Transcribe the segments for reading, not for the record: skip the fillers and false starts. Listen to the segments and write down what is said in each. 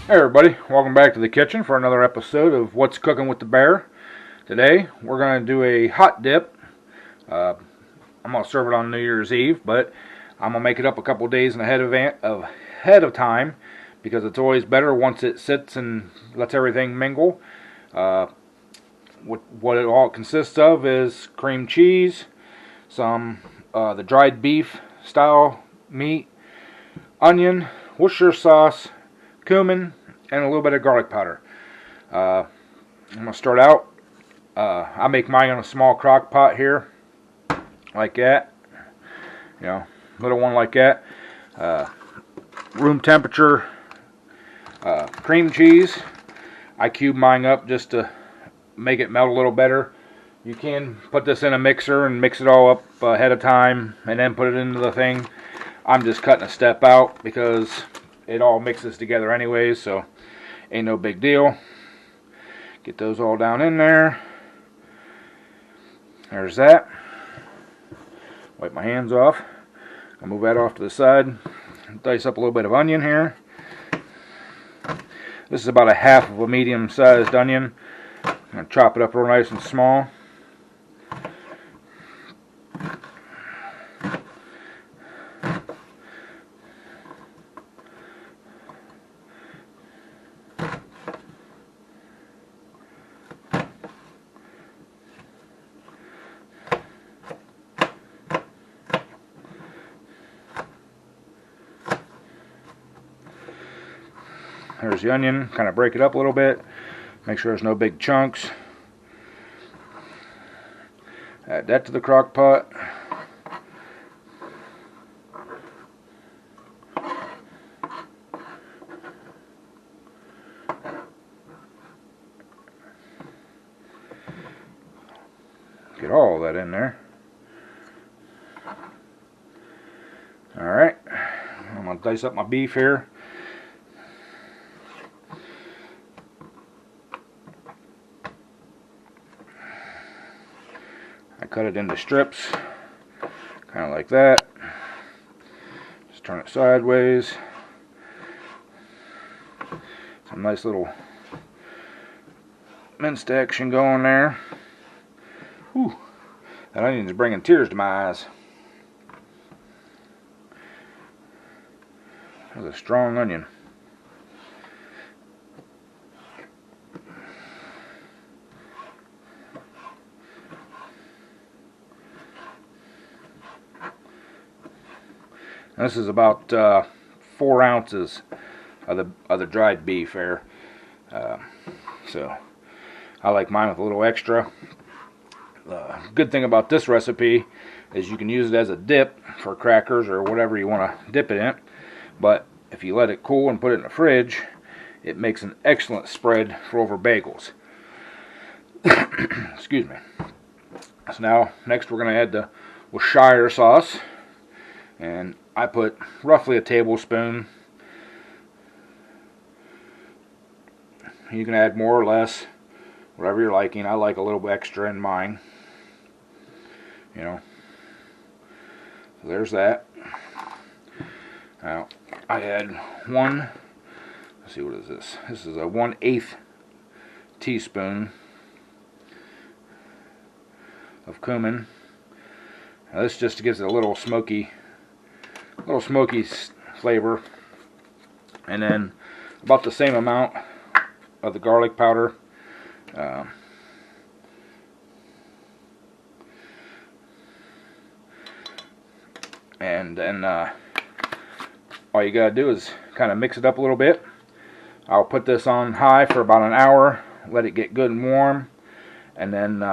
Hey everybody, welcome back to the kitchen for another episode of What's Cooking with the Bear. Today we're going to do a hot dip. I'm going to serve it on New Year's Eve, but I'm going to make it up a couple days ahead of time because it's always better once it sits and lets everything mingle. What it all consists of is cream cheese, some the dried beef style meat, onion, Worcestershire sauce, cumin, and a little bit of garlic powder. I'm going to start out. I make mine in a small crock pot here, like that. Little one like that. Room temperature cream cheese. I cube mine up just to make it melt a little better. You can put this in a mixer and mix it all up ahead of time and then put it into the thing. I'm just cutting a step out because it all mixes together anyways, so ain't no big deal. Get those all down in there. There's that. Wipe my hands off. I'll move that off to the side. Dice up a little bit of onion here. This is about a half of a medium-sized onion. I'm going to chop it up real nice and small. There's the onion. Kind of break it up a little bit. Make sure there's no big chunks. Add that to the crock pot. Get all of that in there. Alright. I'm going to dice up my beef here. I cut it into strips, kind of like that. Just turn it sideways. Some nice little minced action going there. Whew, that onion is bringing tears to my eyes. That's a strong onion. This is about 4 ounces of the dried beef there. So I like mine with a little extra. The good thing about this recipe is you can use it as a dip for crackers or whatever you want to dip it in. But if you let it cool and put it in the fridge, it makes an excellent spread for over bagels. Excuse me. So now, next we're going to add the Worcestershire sauce. And I put roughly a tablespoon. You can add more or less, whatever you're liking. I like a little bit extra in mine. So there's that. Now, I had let's see, what is this? This is a 1/8 teaspoon of cumin. Now this just gives it a little smoky flavor. And then about the same amount of the garlic powder. And then all you gotta do is kind of mix it up a little bit. I'll put this on high for about an hour, let it get good and warm, and then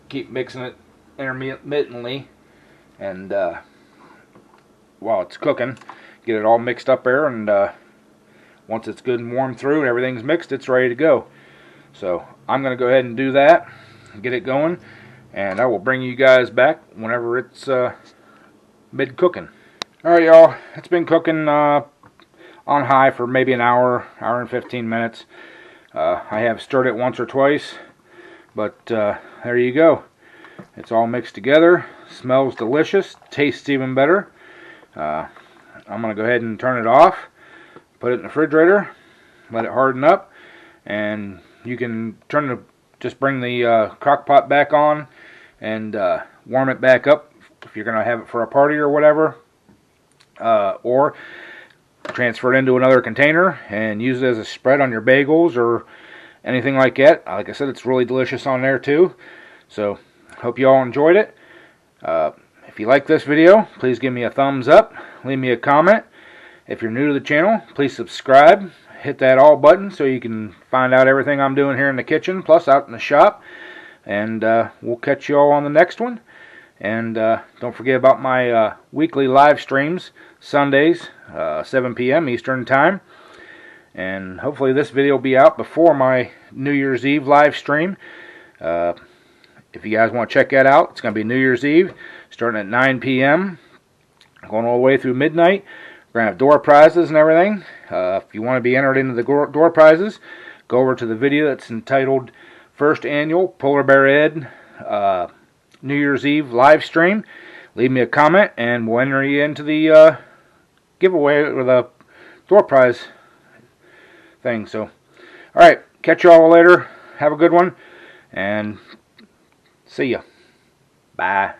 keep mixing it intermittently. And while it's cooking, get it all mixed up there, and once it's good and warm through and everything's mixed, it's ready to go. So I'm going to go ahead and do that, get it going, and I will bring you guys back whenever it's mid-cooking. Alright y'all, it's been cooking on high for maybe an hour and 15 minutes. I have stirred it once or twice, but there you go. It's all mixed together, smells delicious, tastes even better. I'm going to go ahead and turn it off, put it in the refrigerator, let it harden up, and you can just bring the crock pot back on and warm it back up if you're going to have it for a party or whatever, or transfer it into another container and use it as a spread on your bagels or anything like that. Like I said, it's really delicious on there too. So hope you all enjoyed it. If you like this video, please give me a thumbs up, leave me a comment. If you're new to the channel, please subscribe, hit that all button so you can find out everything I'm doing here in the kitchen, plus out in the shop. And we'll catch you all on the next one. And don't forget about my weekly live streams, Sundays, 7 p.m. Eastern Time. And hopefully this video will be out before my New Year's Eve live stream. If you guys want to check that out, it's going to be New Year's Eve, starting at 9 p.m., going all the way through midnight. We're going to have door prizes and everything. If you want to be entered into the door prizes, go over to the video that's entitled First Annual Polar Bear Ed New Year's Eve live stream. Leave me a comment and we'll enter you into the giveaway or the door prize thing. So, alright, catch you all later. Have a good one and see ya. Bye.